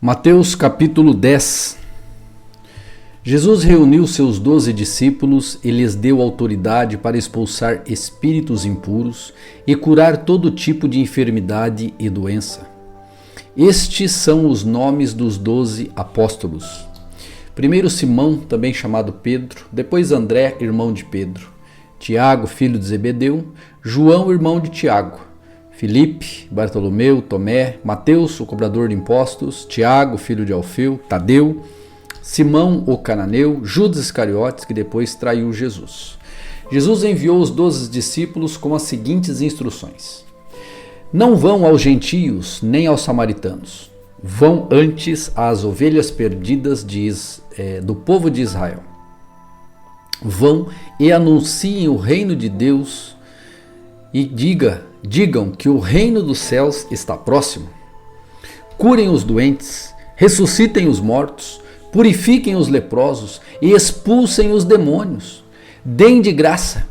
Mateus capítulo 10. Jesus reuniu seus 12 discípulos e lhes deu autoridade para expulsar espíritos impuros e curar todo tipo de enfermidade e doença. Estes são os nomes dos 12 apóstolos. Primeiro Simão, também chamado Pedro, depois André, irmão de Pedro, Tiago, filho de Zebedeu, João, irmão de Tiago, Filipe, Bartolomeu, Tomé, Mateus, o cobrador de impostos, Tiago, filho de Alfeu, Tadeu, Simão, o cananeu, Judas Iscariotes, que depois traiu Jesus. Jesus enviou os 12 discípulos com as seguintes instruções: não vão aos gentios nem aos samaritanos, vão antes às ovelhas perdidas do povo de Israel. Vão e anunciem o reino de Deus e digam que o reino dos céus está próximo. Curem os doentes, ressuscitem os mortos, purifiquem os leprosos e expulsem os demônios. Deem de graça,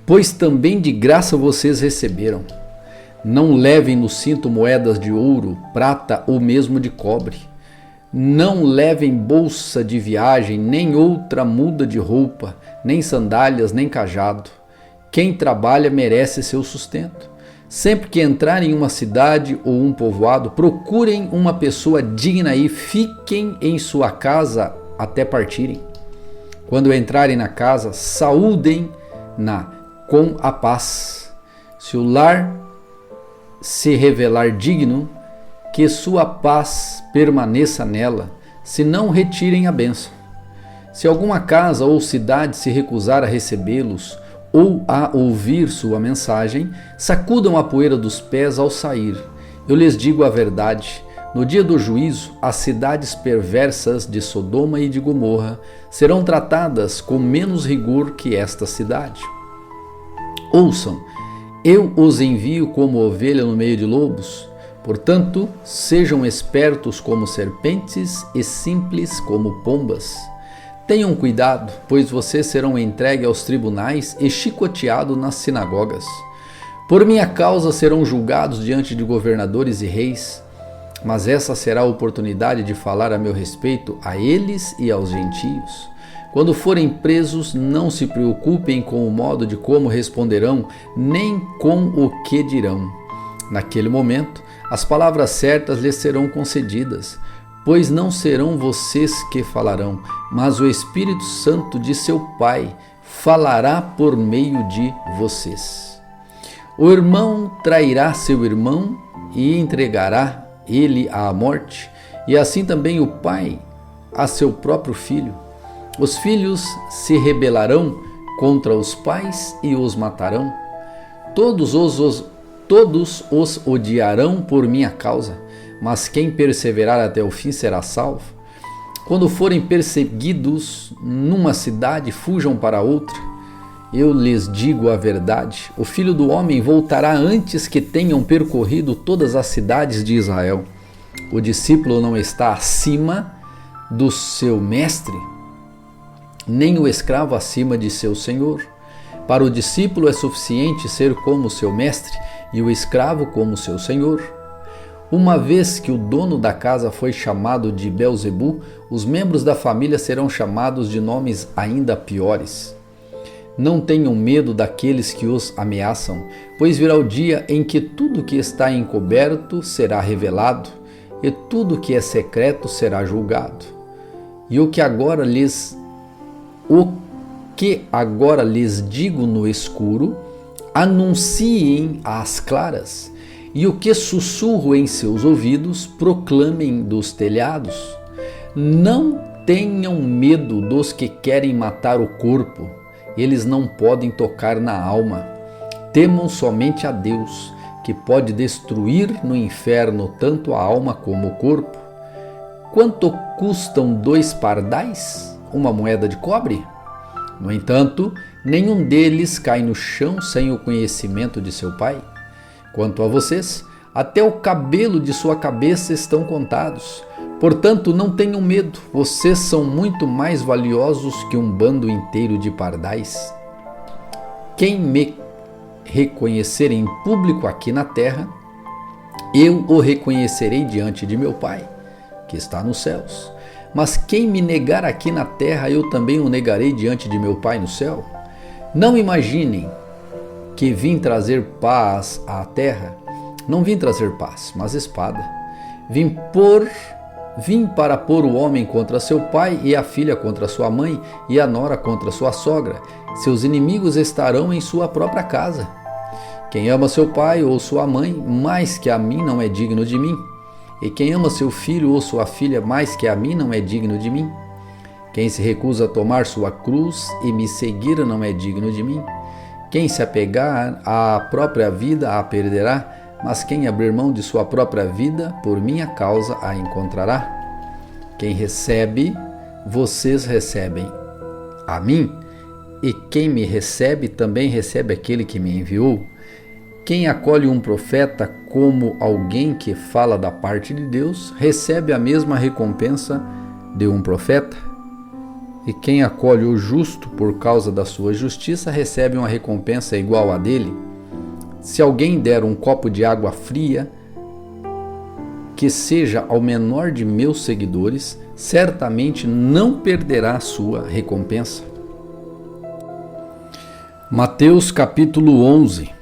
pois também de graça vocês receberam. Não levem no cinto moedas de ouro, prata ou mesmo de cobre. Não levem bolsa de viagem, nem outra muda de roupa, nem sandálias, nem cajado. Quem trabalha merece seu sustento. Sempre que entrarem em uma cidade ou um povoado, procurem uma pessoa digna e fiquem em sua casa até partirem. Quando entrarem na casa, saúdem-na com a paz. Se o lar se revelar digno, que sua paz permaneça nela, se não retirem a bênção. Se alguma casa ou cidade se recusar a recebê-los, ou a ouvir sua mensagem, sacudam a poeira dos pés ao sair. Eu lhes digo a verdade, no dia do juízo, as cidades perversas de Sodoma e de Gomorra serão tratadas com menos rigor que esta cidade. Ouçam, eu os envio como ovelha no meio de lobos, portanto, sejam espertos como serpentes e simples como pombas. Tenham cuidado, pois vocês serão entregues aos tribunais e chicoteados nas sinagogas. Por minha causa serão julgados diante de governadores e reis, mas essa será a oportunidade de falar a meu respeito a eles e aos gentios. Quando forem presos, não se preocupem com o modo de como responderão, nem com o que dirão. Naquele momento, as palavras certas lhes serão concedidas, pois não serão vocês que falarão, mas o Espírito Santo de seu Pai falará por meio de vocês. O irmão trairá seu irmão e entregará ele à morte, e assim também o pai a seu próprio filho. Os filhos se rebelarão contra os pais e os matarão. Todos os odiarão por minha causa, mas quem perseverar até o fim será salvo. Quando forem perseguidos numa cidade, fujam para outra. Eu lhes digo a verdade, o Filho do Homem voltará antes que tenham percorrido todas as cidades de Israel. O discípulo não está acima do seu mestre, nem o escravo acima de seu senhor. Para o discípulo é suficiente ser como seu mestre e o escravo como seu senhor. Uma vez que o dono da casa foi chamado de Belzebu, os membros da família serão chamados de nomes ainda piores. Não tenham medo daqueles que os ameaçam, pois virá o dia em que tudo que está encoberto será revelado, e tudo que é secreto será julgado. E o que agora lhes digo no escuro, anunciem às claras. E o que sussurro em seus ouvidos, proclamem dos telhados. Não tenham medo dos que querem matar o corpo, eles não podem tocar na alma. Temam somente a Deus, que pode destruir no inferno tanto a alma como o corpo. Quanto custam 2 pardais? Uma moeda de cobre? No entanto, nenhum deles cai no chão sem o conhecimento de seu Pai. Quanto a vocês, até o cabelo de sua cabeça estão contados. Portanto, não tenham medo, vocês são muito mais valiosos que um bando inteiro de pardais. Quem me reconhecer em público aqui na terra, eu o reconhecerei diante de meu Pai. que está nos céus. Mas quem me negar aqui na terra, eu também o negarei diante de meu Pai no céu. Não imaginem que vim trazer paz à terra. Não vim trazer paz, mas espada. Vim para pôr o homem contra seu pai e a filha contra sua mãe e a nora contra sua sogra. Seus inimigos estarão em sua própria casa. Quem ama seu pai ou sua mãe mais que a mim não é digno de mim. E quem ama seu filho ou sua filha mais que a mim não é digno de mim. Quem se recusa a tomar sua cruz e me seguir não é digno de mim. Quem se apegar à própria vida a perderá, mas quem abrir mão de sua própria vida, por minha causa a encontrará. Quem recebe, vocês recebem a mim, e quem me recebe, também recebe aquele que me enviou. Quem acolhe um profeta como alguém que fala da parte de Deus, recebe a mesma recompensa de um profeta. E quem acolhe o justo por causa da sua justiça, recebe uma recompensa igual à dele. Se alguém der um copo de água fria, que seja ao menor de meus seguidores, certamente não perderá sua recompensa. Mateus capítulo 11.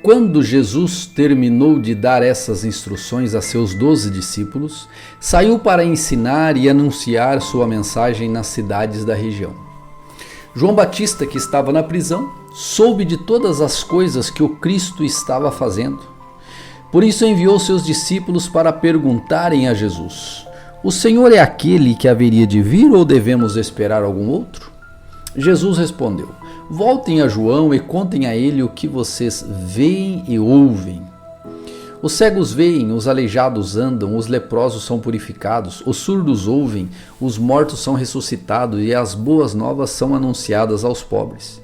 Quando Jesus terminou de dar essas instruções a seus 12 discípulos, saiu para ensinar e anunciar sua mensagem nas cidades da região. João Batista, que estava na prisão, soube de todas as coisas que o Cristo estava fazendo. Por isso enviou seus discípulos para perguntarem a Jesus: o Senhor é aquele que haveria de vir ou devemos esperar algum outro? Jesus respondeu: voltem a João e contem a ele o que vocês veem e ouvem. Os cegos veem, os aleijados andam, os leprosos são purificados, os surdos ouvem, os mortos são ressuscitados e as boas novas são anunciadas aos pobres.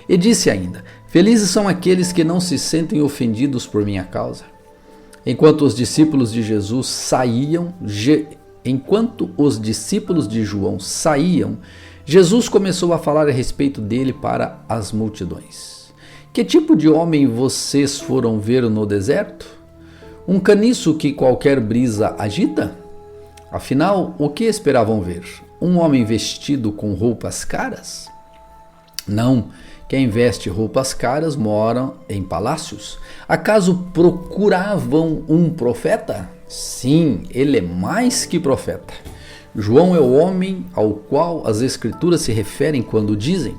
E disse ainda: felizes são aqueles que não se sentem ofendidos por minha causa. Enquanto os discípulos de João saíam, Jesus começou a falar a respeito dele para as multidões. Que tipo de homem vocês foram ver no deserto? Um caniço que qualquer brisa agita? Afinal, o que esperavam ver? Um homem vestido com roupas caras? Não, quem veste roupas caras mora em palácios. Acaso procuravam um profeta? Sim, ele é mais que profeta. João é o homem ao qual as Escrituras se referem quando dizem: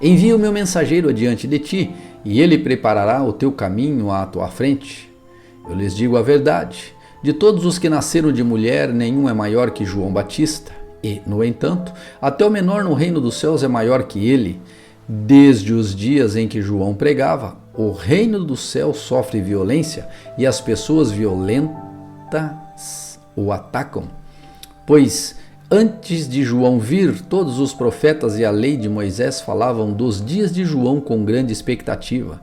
envia o meu mensageiro adiante de ti, e ele preparará o teu caminho à tua frente. Eu lhes digo a verdade: de todos os que nasceram de mulher, nenhum é maior que João Batista. E, no entanto, até o menor no reino dos céus é maior que ele. Desde os dias em que João pregava, o reino do céu sofre violência e as pessoas violentas o atacam. Pois antes de João vir, todos os profetas e a lei de Moisés falavam dos dias de João com grande expectativa.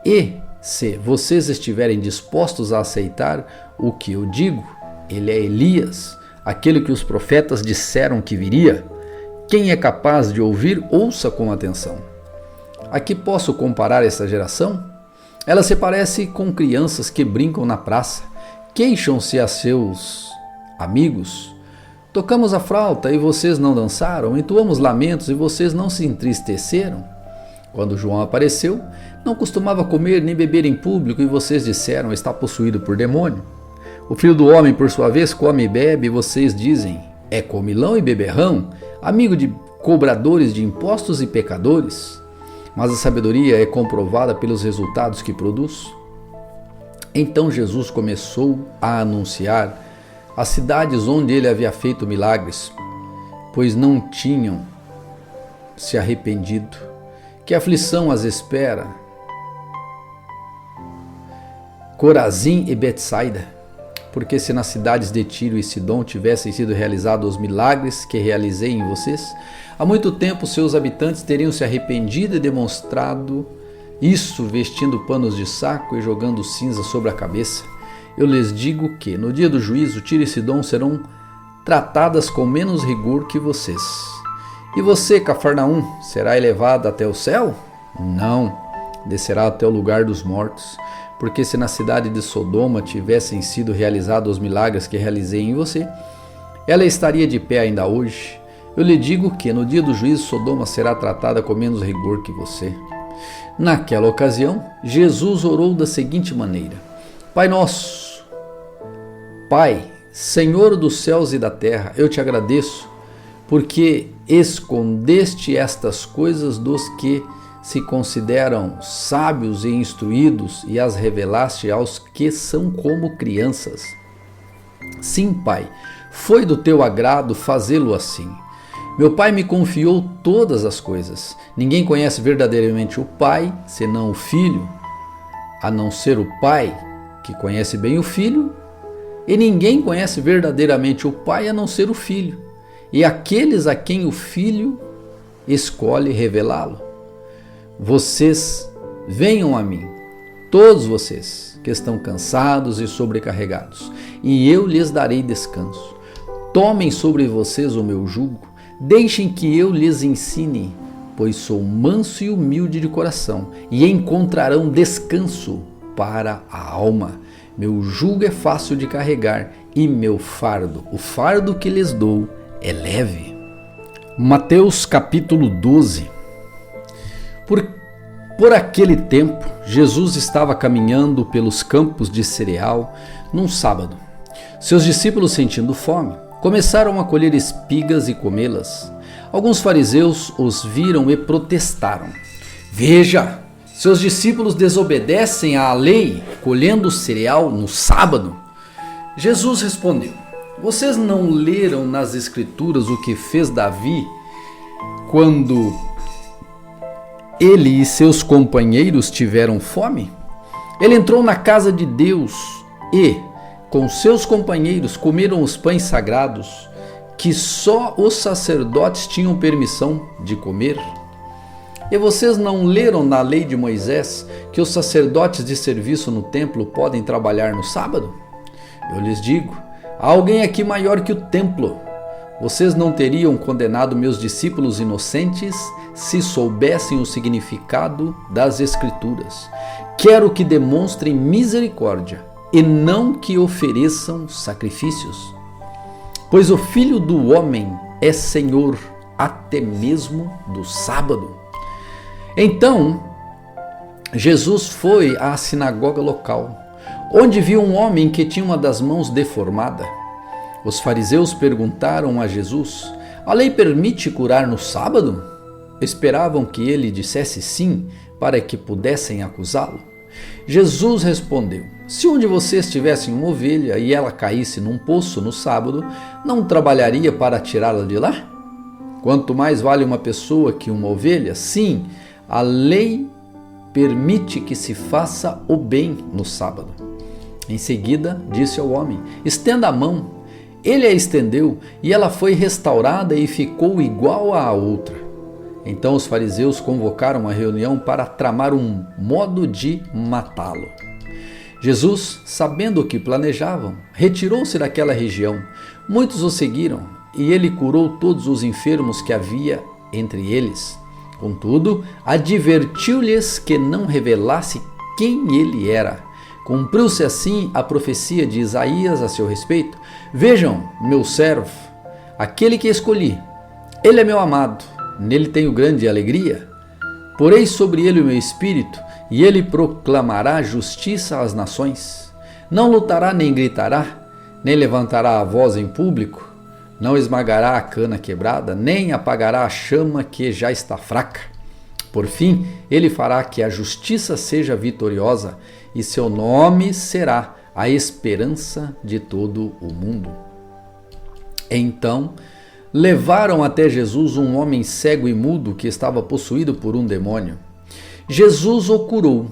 E, se vocês estiverem dispostos a aceitar o que eu digo, ele é Elias, aquele que os profetas disseram que viria. Quem é capaz de ouvir, ouça com atenção. A que posso comparar essa geração? Ela se parece com crianças que brincam na praça, queixam-se a seus amigos: tocamos a flauta e vocês não dançaram, entoamos lamentos e vocês não se entristeceram. Quando João apareceu, não costumava comer nem beber em público e vocês disseram: está possuído por demônio. O Filho do Homem, por sua vez, come e bebe e vocês dizem: é comilão e beberrão, amigo de cobradores de impostos e pecadores. Mas a sabedoria é comprovada pelos resultados que produz. Então Jesus começou a anunciar as cidades onde ele havia feito milagres, pois não tinham se arrependido. Que aflição as espera? Corazim e Betsaida. Porque se nas cidades de Tiro e Sidom tivessem sido realizados os milagres que realizei em vocês, há muito tempo seus habitantes teriam se arrependido e demonstrado isso vestindo panos de saco e jogando cinza sobre a cabeça. Eu lhes digo que, no dia do juízo, Tiro e Sidom serão tratadas com menos rigor que vocês. E você, Cafarnaum, será elevado até o céu? Não, descerá até o lugar dos mortos. porque se na cidade de Sodoma tivessem sido realizados os milagres que realizei em você, ela estaria de pé ainda hoje. Eu lhe digo que no dia do juízo Sodoma será tratada com menos rigor que você. Naquela ocasião, Jesus orou da seguinte maneira: Pai nosso, Pai, Senhor dos céus e da terra, eu te agradeço porque escondeste estas coisas dos que se consideram sábios e instruídos e as revelaste aos que são como crianças. Sim, Pai, foi do teu agrado fazê-lo assim. Meu Pai me confiou todas as coisas. Ninguém conhece verdadeiramente o Pai, senão o Filho, a não ser o Pai, que conhece bem o Filho, e ninguém conhece verdadeiramente o Pai, a não ser o Filho, e aqueles a quem o Filho escolhe revelá-lo. Vocês venham a mim, todos vocês que estão cansados e sobrecarregados, e eu lhes darei descanso. Tomem sobre vocês o meu jugo, deixem que eu lhes ensine, pois sou manso e humilde de coração, e encontrarão descanso para a alma. Meu jugo é fácil de carregar, e meu fardo, o fardo que lhes dou, é leve. Mateus capítulo 12. Por aquele tempo, Jesus estava caminhando pelos campos de cereal num sábado. Seus discípulos, sentindo fome, começaram a colher espigas e comê-las. Alguns fariseus os viram e protestaram: Veja, seus discípulos desobedecem à lei, colhendo cereal no sábado. Jesus respondeu: Vocês não leram nas Escrituras o que fez Davi quando ele e seus companheiros tiveram fome? Ele entrou na casa de Deus e, com seus companheiros, comeram os pães sagrados que só os sacerdotes tinham permissão de comer. E vocês não leram na lei de Moisés que os sacerdotes de serviço no templo podem trabalhar no sábado? Eu lhes digo, há alguém aqui maior que o templo. Vocês não teriam condenado meus discípulos inocentes se soubessem o significado das Escrituras. Quero que demonstrem misericórdia e não que ofereçam sacrifícios. Pois o Filho do Homem é Senhor até mesmo do sábado. Então, Jesus foi à sinagoga local, onde viu um homem que tinha uma das mãos deformada. Os fariseus perguntaram a Jesus: A lei permite curar no sábado? Esperavam que ele dissesse sim, para que pudessem acusá-lo. Jesus respondeu: Se um de vocês tivesse uma ovelha e ela caísse num poço no sábado, não trabalharia para tirá-la de lá? Quanto mais vale uma pessoa que uma ovelha? Sim, a lei permite que se faça o bem no sábado. Em seguida, disse ao homem: Estenda a mão. Ele a estendeu e ela foi restaurada e ficou igual à outra. Então os fariseus convocaram uma reunião para tramar um modo de matá-lo. Jesus, sabendo o que planejavam, retirou-se daquela região. Muitos o seguiram e ele curou todos os enfermos que havia entre eles. Contudo, advertiu-lhes que não revelasse quem ele era. Cumpriu-se assim a profecia de Isaías a seu respeito: Vejam, meu servo, aquele que escolhi. Ele é meu amado, nele tenho grande alegria. Porei sobre ele o meu espírito, e ele proclamará justiça às nações. Não lutará nem gritará, nem levantará a voz em público. Não esmagará a cana quebrada, nem apagará a chama que já está fraca. Por fim, ele fará que a justiça seja vitoriosa, e seu nome será a esperança de todo o mundo. Então, levaram até Jesus um homem cego e mudo que estava possuído por um demônio. Jesus o curou,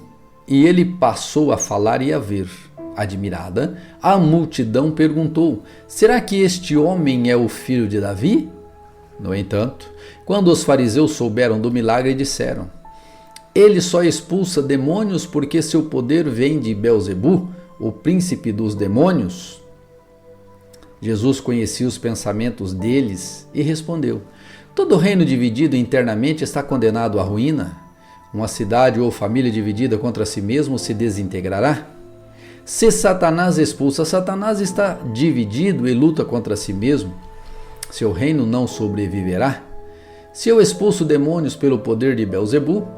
e ele passou a falar e a ver. Admirada, a multidão perguntou: Será que este homem é o filho de Davi? No entanto, quando os fariseus souberam do milagre, disseram: Ele só expulsa demônios porque seu poder vem de Beelzebu, o príncipe dos demônios. Jesus conhecia os pensamentos deles e respondeu: Todo reino dividido internamente está condenado à ruína. Uma cidade ou família dividida contra si mesmo se desintegrará? Se Satanás expulsa, Satanás está dividido e luta contra si mesmo. Seu reino não sobreviverá? Se eu expulso demônios pelo poder de Belzebu,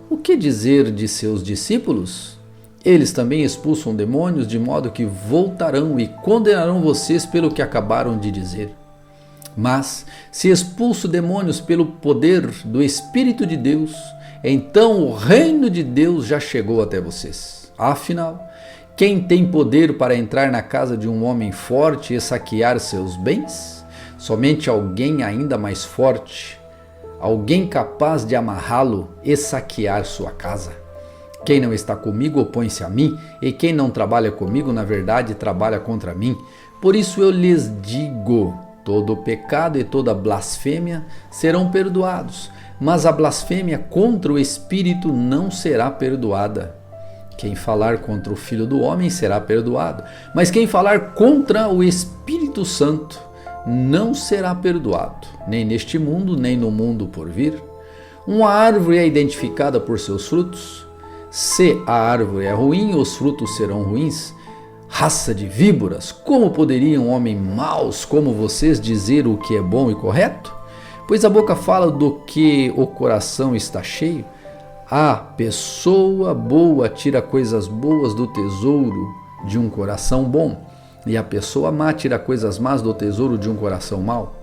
o que dizer de seus discípulos? Eles também expulsam demônios, de modo que voltarão e condenarão vocês pelo que acabaram de dizer. Mas, se expulso demônios pelo poder do Espírito de Deus, então o reino de Deus já chegou até vocês. Afinal, quem tem poder para entrar na casa de um homem forte e saquear seus bens? Somente alguém ainda mais forte, alguém capaz de amarrá-lo e saquear sua casa. Quem não está comigo opõe-se a mim, e quem não trabalha comigo, na verdade, trabalha contra mim. Por isso eu lhes digo, todo o pecado e toda blasfêmia serão perdoados, mas a blasfêmia contra o Espírito não será perdoada. Quem falar contra o Filho do Homem será perdoado, mas quem falar contra o Espírito Santo não será perdoado, nem neste mundo, nem no mundo por vir. Uma árvore é identificada por seus frutos. Se a árvore é ruim, os frutos serão ruins. Raça de víboras, como poderiam homens maus como vocês dizer o que é bom e correto? Pois a boca fala do que o coração está cheio. A pessoa boa tira coisas boas do tesouro de um coração bom, e a pessoa má tira coisas más do tesouro de um coração mau.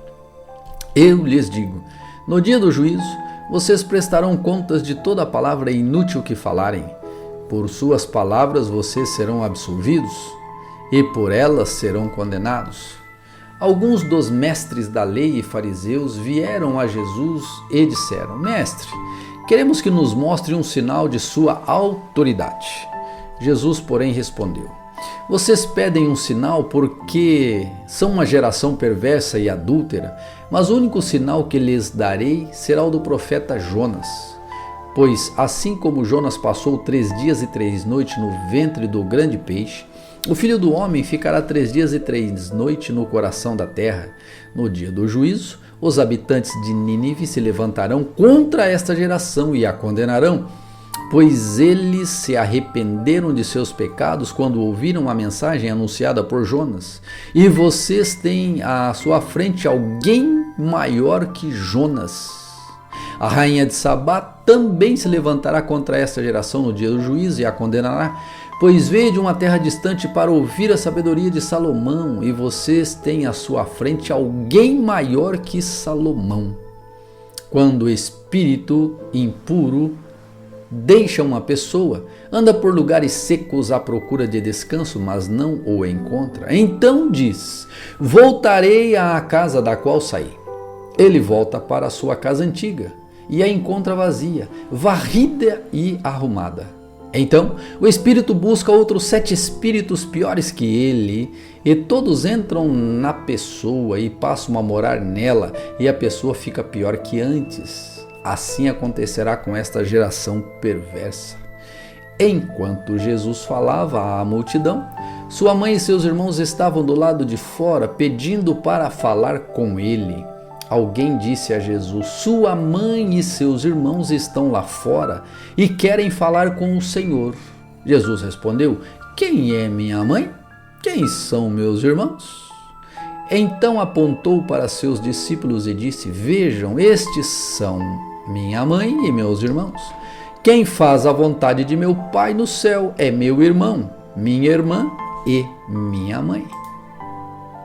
Eu lhes digo, no dia do juízo, vocês prestarão contas de toda palavra inútil que falarem. Por suas palavras vocês serão absolvidos, e por elas serão condenados. Alguns dos mestres da lei e fariseus vieram a Jesus e disseram, Mestre, queremos que nos mostre um sinal de sua autoridade. Jesus, porém, respondeu, vocês pedem um sinal porque são uma geração perversa e adúltera, mas o único sinal que lhes darei será o do profeta Jonas. Pois assim como Jonas passou 3 dias e 3 noites no ventre do grande peixe, o Filho do Homem ficará 3 dias e 3 noites no coração da terra. No dia do juízo, os habitantes de Nínive se levantarão contra esta geração e a condenarão, pois eles se arrependeram de seus pecados quando ouviram a mensagem anunciada por Jonas. E vocês têm à sua frente alguém maior que Jonas. A rainha de Sabá também se levantará contra esta geração no dia do juízo e a condenará, pois veio de uma terra distante para ouvir a sabedoria de Salomão, e vocês têm à sua frente alguém maior que Salomão. Quando o espírito impuro deixa uma pessoa, anda por lugares secos à procura de descanso, mas não o encontra. Então diz, voltarei à casa da qual saí. Ele volta para a sua casa antiga e a encontra vazia, varrida e arrumada. Então o espírito busca outros 7 espíritos piores que ele, e todos entram na pessoa e passam a morar nela, e a pessoa fica pior que antes. Assim acontecerá com esta geração perversa. Enquanto Jesus falava à multidão, sua mãe e seus irmãos estavam do lado de fora, pedindo para falar com ele. Alguém disse a Jesus, sua mãe e seus irmãos estão lá fora e querem falar com o Senhor. Jesus respondeu, quem é minha mãe? Quem são meus irmãos? Então apontou para seus discípulos e disse, vejam, estes são minha mãe e meus irmãos. Quem faz a vontade de meu Pai no céu é meu irmão, minha irmã e minha mãe.